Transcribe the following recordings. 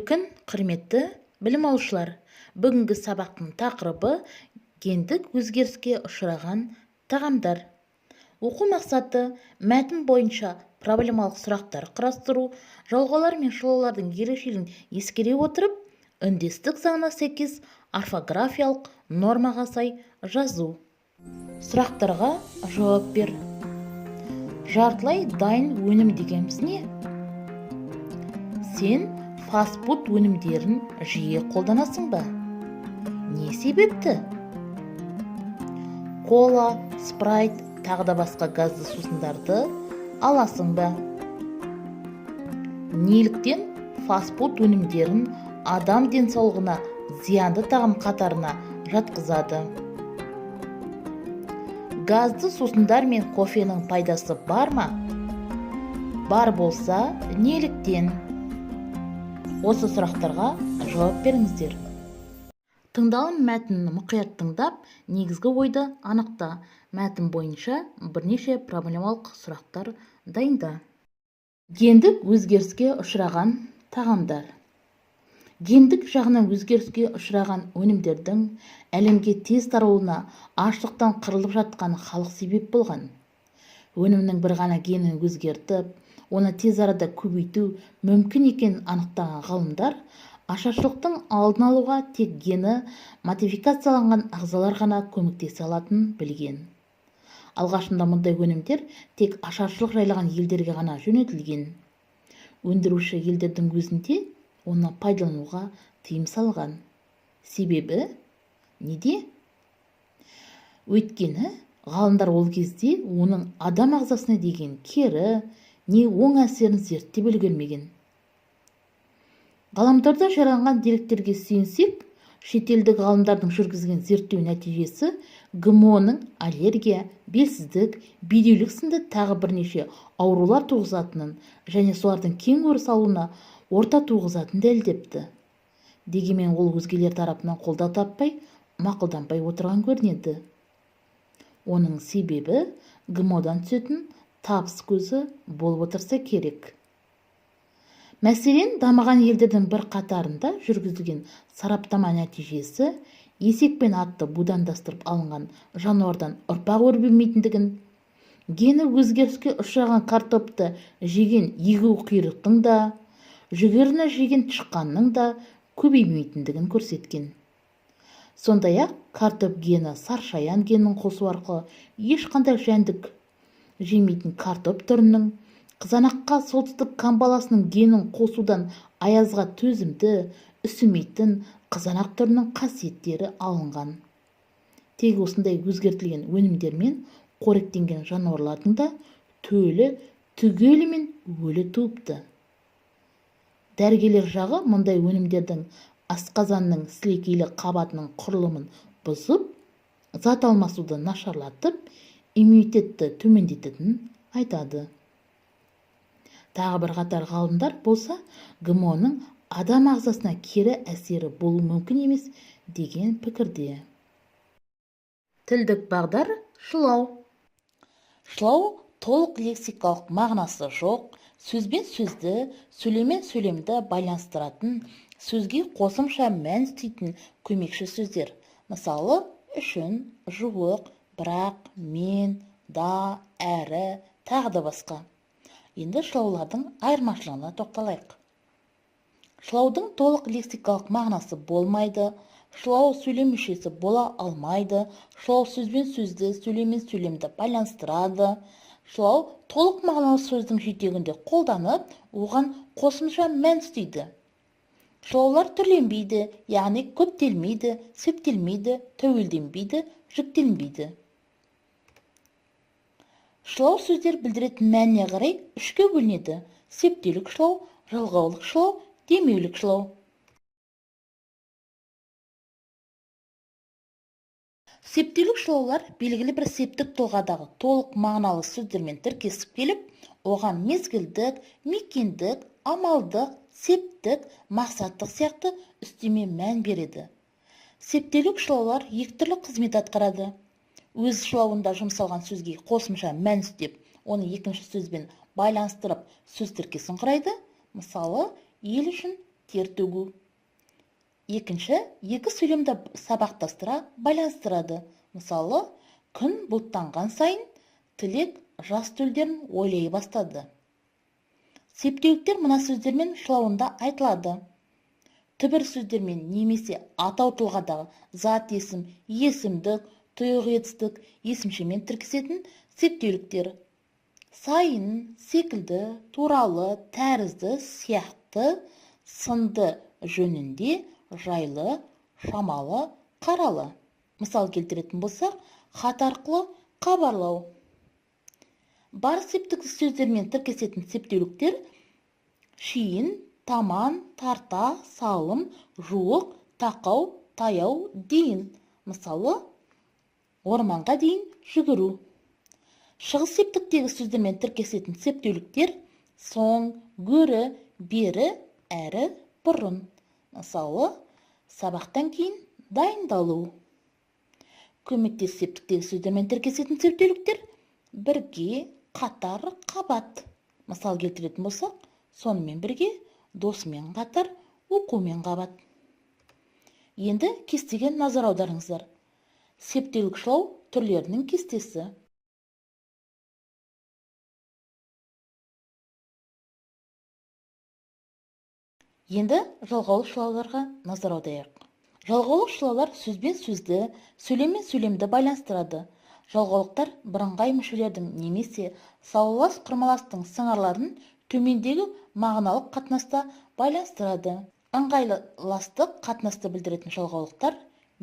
күн, құрметті білім алушылар. Бүгінгі сабақтың тақырыбы гендік өзгеріске ұшыраған тағамдар. Оқу мақсаты мәтін бойынша проблемалық сұрақтар құрастыру, жалғаулар мен шылаулардың ерекшелігін ескере отырып, үндестік заңына сәйкес орфографиялық нормаға сай жазу. Сұрақтарға жауап бер. Жартылай дайын өнім дегеніміз не? Сен фастфуд өнімдерін жиі қолданасың ба? Не себепті? Кола, спрайт, тағы да басқа газды сусындарды аласың ба? Неліктен фастфуд өнімдерін адам денсаулығына зиянды тағам қатарына жатқызады? Газды сусындар мен кофенің пайдасы бар ма? Бар болса, неліктен? Осы сұрақтарға жауап беріңіздер. Тыңдалым мәтінін мұқият тыңдап, негізгі ойды анықта. Мәтін бойынша бірнеше проблемалық сұрақтар дайында. Гендік өзгеріске ұшыраған тағамдар. Гендік жағынан өзгеріске ұшыраған өнімдердің әлемге тез таралуына аштықтан қырылып жатқан халық себеп болған. Өнімнің бір ғана генін өзгертіп, оны тез арада көбейту мүмкін екенін анықтаған ғалымдар ашаршылықтың алдын алуға тек гені модификацияланған ағзалар ғана көмектесе алатынын білген. Алғашында мұндай өнімдер тек ашаршылық жайлаған елдерге ғана жөнелтілген. Өндіруші елдердің өзінде оны пайдалануға тыйым салған. Себебі неде? Өйткені ғалымдар ол кезде оның адам ағзасына деген кері не оң әсерін зерттеп үлгермеген. Ғаламторда жарияланған деректерге сүйенсек, шетелдік ғалымдардың жүргізген зерттеу нәтижесі ГМО-ның аллергия, белсіздік, бедеулік сынды тағы бірнеше аурулар туғызатынын және солардың кең өріс алуына орта туғызатынын дәлелдепті. Дегенмен ол өзгелер тарапынан қолдау таппай, мақұлданбай отырған көрінеді. Оның себебі ГМО-дан түсетін табыс көзі болып отырса керек. Мәселен, дамыған елдердің бір қатарында жүргізілген сараптама нәтижесі есекпен атты будандастырып алынған жануардан ұрпақ өрбімейтіндігін, гені өзгеріске ұшыраған картопты жеген егеу құйрықтың да, жүгеріні жеген тышқанның да көбеймейтіндігін көрсеткен. Сондай-ақ картоп гені саршаян генінің қосу арқылы ешқандай жәндік жемейтін картоп түрінің, қызанаққа солтүстік камбаласының генін қосудан аязға төзімді, үсімейтін қызанақ түрінің қасиеттері алынған. Тек осындай өзгертілген өнімдермен қоректенген жануарлардың да төлі түгелімен өлі туыпты. Дәрігерлер жағы мұндай өнімдердің асқазанның сілекейлі қабатының құрылымын бұзып, зат алмасуды нашарлатып, иммунитетті төмендететінін айтады. Тағы бір қатар ғалымдар болса, ГМО-ның адам ағзасына кері әсері болу мүмкін емес деген пікірде. Тілдік бағдар шылау. Шылау толық лексикалық мағынасы жоқ, сөзбен сөзді, сөйлеммен сөйлемді байланыстыратын, сөзге қосымша мән істейтін көмекші сөздер. Мысалы, үшін, жуық, бірақ, мен, да, әрі, тағы да басқа. Енді шылаулардың айырмашылығына тоқталайық. Шылаудың толық лексикалық мағынасы болмайды, шылау сөйлем мүшесі бола алмайды, шылау сөзбен сөзді, сөйлеммен сөйлемді байланыстырады. Шылау толық мағыналы сөздің жетегінде қолданып, оған қосымша мән істейді. Шылаулар түрленбейді, яғни көптелмейді, септелмейді, тәуелденбейді, жүктелмейді. Шылау сөздер білдіретін мәніне қарай үшке бөлінеді: септелік шылау, жалғаулық шылау, демеулік шылау. Септелік шылаулар белгілі бір септік тұлғадағы толық мағыналы сөздермен тіркесіп келіп, оған мезгілдік, мекендік, амалдық, септік, мақсаттық сияқты үстеме мән береді. Септелік шылаулар екі түрлі қызмет атқарады. Өз шылауында жұмсалған сөзге қосымша мән істеп, оны екінші сөзбен байланыстырып сөз тіркесін құрайды. Мысалы, ел үшін тер төгу. Екінші, екі сөйлемді сабақтастыра байланыстырады. Мысалы, күн бұлттанған сайын Тілек жас төлдерін ойлай бастады. Септеуліктер мына сөздермен шылауында айтылады. Түбір сөздермен немесе атау тұлғадағы зат есім, есімдік, тұйық етістік, есімшемен тіркесетін септеуліктер. Сайын, секілді, туралы, тәрізді, сияқты, сынды жөнінде, жайлы, шамалы, қаралы. Мысал келтіретін болсақ, хат арқылы хабарлау. Бар септік сөздермен тіркесетін септеуліктер шейін, таман, тарта, салым, жуық, тақау, таяу, дейін. Мысалы, орманға дейін жүгіру. Шығыс септіктегі сөздермен тіркесетін септеуліктер соң, гөрі, бері, әрі, бұрын. Мысалы, сабақтан кейін дайындалу. Көмектес септіктегі сөздермен тіркесетін септеуліктер бірге, қатар, қабат. Мысал келтіретін болсақ, сонымен бірге, досымен қатар, оқумен қабат. Енді кестеге назар аударыңыздар. Септеулік шылау түрлерінің кестесі. Енді жалғаулы шылауларға назар аударайық. Жалғаулы шылаулар сөзбен сөзді, сөйлеммен сөйлемді байланыстырады. Жалғаулықтар бірыңғай мүшелердің немесе салалас құрмаластың сыңарларын төмендегі мағыналық қатынаста байланыстырады. Ыңғайластық қатынасты білдіретін жалғаулықтар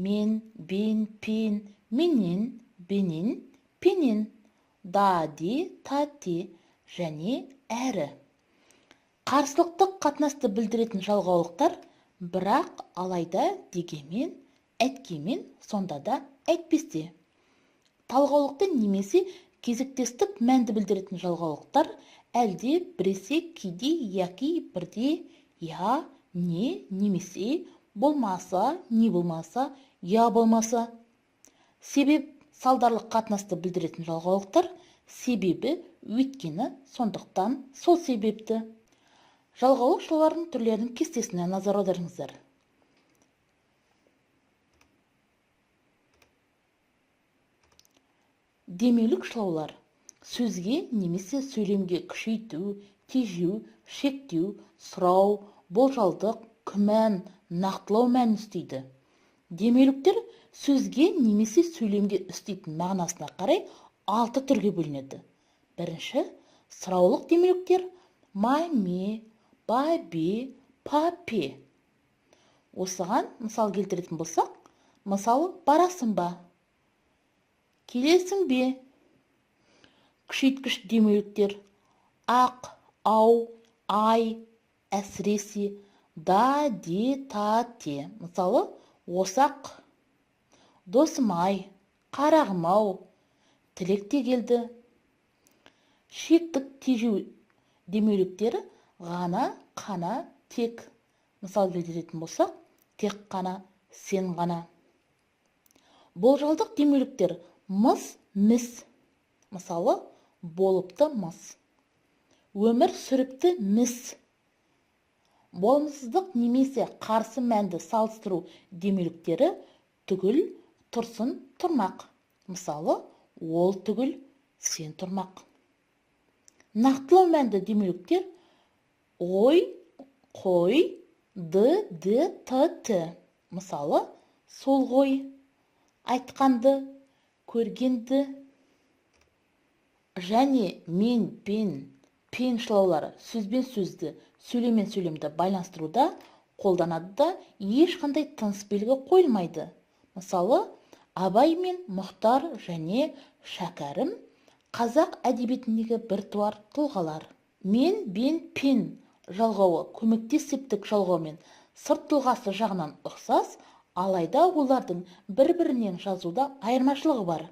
мен, бен, пен, менен, бенен, пенен, дади, тати және әрі. Қарсылықтық қатынасты білдіретін жалғаулықтар бірақ, алайда, дегенмен, әйткенмен, сонда да, әйтпесте. Талғаулықты немесе кезектестік мәнді білдіретін жалғаулықтар әлде, біресе, кейде, яки, бірде, я, не, немесе, болмаса, не болмаса, я болмаса. Себеп салдарлық қатынасты білдіретін жалғаулықтар себебі, өйткені, сондықтан, сол себепті. Жалғаулық шылаулардың түрлерінің кестесіне назар аударыңыздар. Демеулік шылаулар сөзге немесе сөйлемге күшейту, тежеу, шектеу, сұрау, болжалдық, күмән, нақтылау мәнін үстейді. Демеуліктер сөзге немесе сөйлемге үстейтін мағынасына қарай 6 түрге бөлінеді. Бірінші, сұраулық демеуліктер маме, бабе, папе. Осыған мысал келтіретін болсақ, мысалы, барасың ба? Келесің бе? Күшейткіш демеуліктер ақ, ау, ай, әсіресе, да, де, та, те. Мысалы, осақ, досым-ай, қарағым-ау, тілекте келді. Шектік тежеу демеуліктері ғана, қана, тек. Мысал келтіретін болсақ, тек қана, сен ғана. Болжалдық демеуліктер мыс, міс. Мысалы, болыпты мыс. Өмір сүріпті міс. Болымсыздық немесе қарсы мәнді салыстыру демеуліктері түгіл, тұрсын, тұрмақ. Мысалы, ол түгіл, сен тұрмақ. Нақтылау мәнді демеуліктер ой, қой, ды, т, т. Мысалы, сол ғой, айтқанды, көргенді. Және мен, пен шылаулары сөзбен сөзді, сөйлеммен сөйлемді байланыстыруда қолданады да ешқандай тыныс белгі қойылмайды. Мысалы, Абай мен Мұхтар және Шәкәрім қазақ әдебиетіндегі біртуар тұлғалар. Мен, бен, пен жалғауы көмектес септік жалғаумен сырт тұлғасы жағынан ұқсас, алайда олардың бір-бірінен жазуда айырмашылығы бар.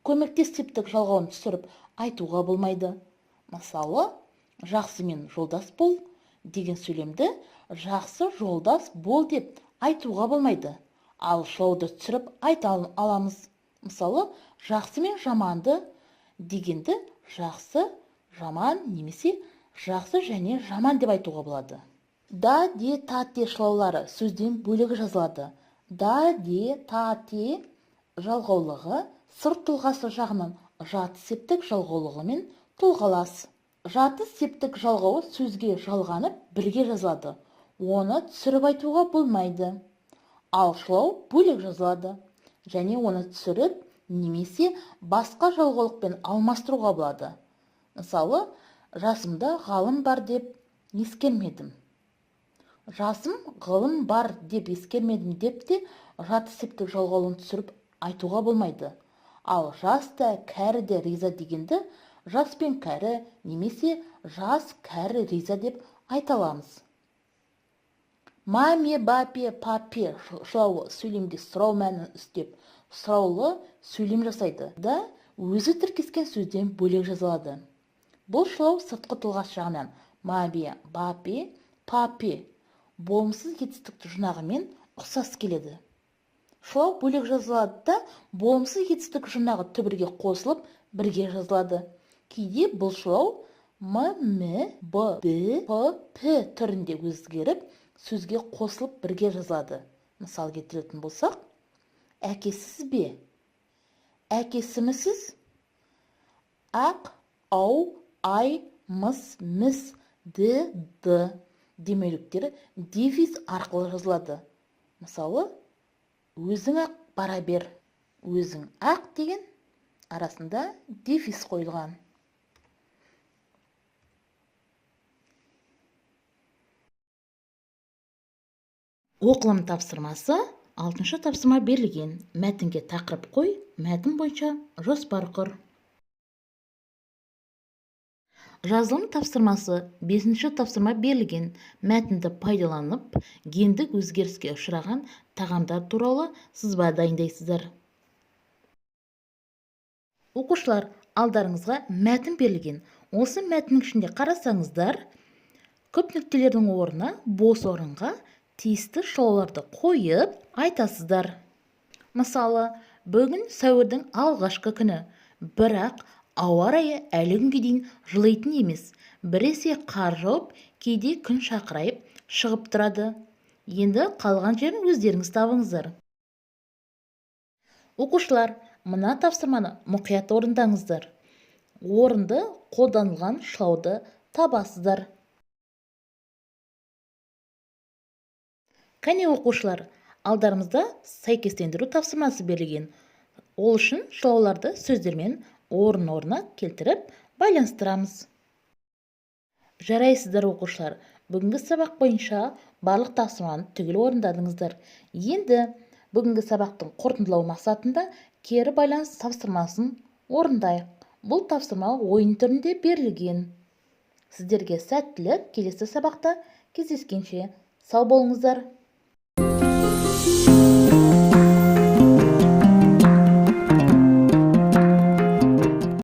Көмектес септік жалғауын түсіріп айтуға болмайды. Мысалы, жақсымен жолдас бол деген сөйлемді жақсы жолдас бол деп айтуға болмайды. Ал шылауды түсіріп айта аламыз. Мысалы, жақсы мен жаманды дегенді жақсы, жаман немесе жақсы және жаман деп айтуға болады. Да, де, та, те шылаулары сөзден бөлігі жазылады. Да, де, та, те жалғаулығы сыр тұлғасы жағынан жаты септік жалғаулығымен тұлғалас. Жаты септік жалғауы сөзге жалғанып бірге жазылады. Оны түсіріп айтуға болмайды. Ал шылау бөлек жазылады. Және оны түсіріп немесе басқа жалғаулықпен алмастыруға болады. Мысалы, жасымда ғалым бар деп ескермедім. Жасым ғылым бар деп ескермедім деп те жаты септік жалғаулығын түсіріп айтуға болмайды. Ал жас та, кәрі де риза дегенді жас пен кәрі немесе жас кәрі риза деп айта аламыз. Маме, бапе, папе шылауы сөйлемде сұрау мәнін үстеп, сұраулы сөйлем жасайды. Да, өзі тіркескен сөзден бөлек жазылады. Бұл шылау сыртқы тұлғасы жағынан маме, бапе, папе болымсыз етістікті жұрнағымен ұқсас келеді. Шылау бөлек жазылады да, болымсыз етістік жұрнағы түбірге қосылып, бірге жазылады. Кейде бұл шылау м, б, п, п түрінде өзгеріп, сөзге қосылып бірге жазылады. Мысал келтіретін болсақ, әкесіз бе? Әкесімісіз? Ақ, ау, ай, мыс, міс, д демеуліктері дефис арқылы жазылады. Мысалы, өзің ақ бара бер. Өзің ақ деген арасында дефис қойылған. Оқылым тапсырмасы 6-шы тапсырма берілген. Мәтінге тақырып қой, мәтін бойынша жоспар құр. Жазылым тапсырмасы 5-ші тапсырма берілген. Мәтінді пайдаланып, гендік өзгеріске ұшыраған тағамдар туралы сызба дайындайсыздар. Оқушылар, алдарыңызға мәтін берілген. Осы мәтіннің ішінде қарасаңыздар, көп нүктелердің орнына, бос орынға тиісті шылауларды қойып айтасыздар. Мысалы, бүгін сәуірдің алғашқы күні, бірақ ауа райы әлі күнге дейін жылайтын емес. Біресе қар жауып, кейде күн шақырайып шығып тұрады. Енді қалған жерін өздеріңіз табыңыздар. Оқушылар, мына тапсырманы мұқият орындаңыздар. Орынды қолданылған шылауды табасыздар. Кәне оқушылар, алдарымызда сәйкестендіру тапсырмасы берілген. Ол үшін шылауларды сөздермен орын-орнына келтіріп байланыстырамыз. Жарайсыздар оқушылар, бүгінгі сабақ бойынша барлық тапсырманы түгел орындадыңыздар. Енді бүгінгі сабақтың қорытындылау мақсатында кері байланыс тапсырмасын орындайық. Бұл тапсырма ойын түрінде берілген. Сіздерге сәттілік, келесі сабақта кездескенше сау болыңыздар.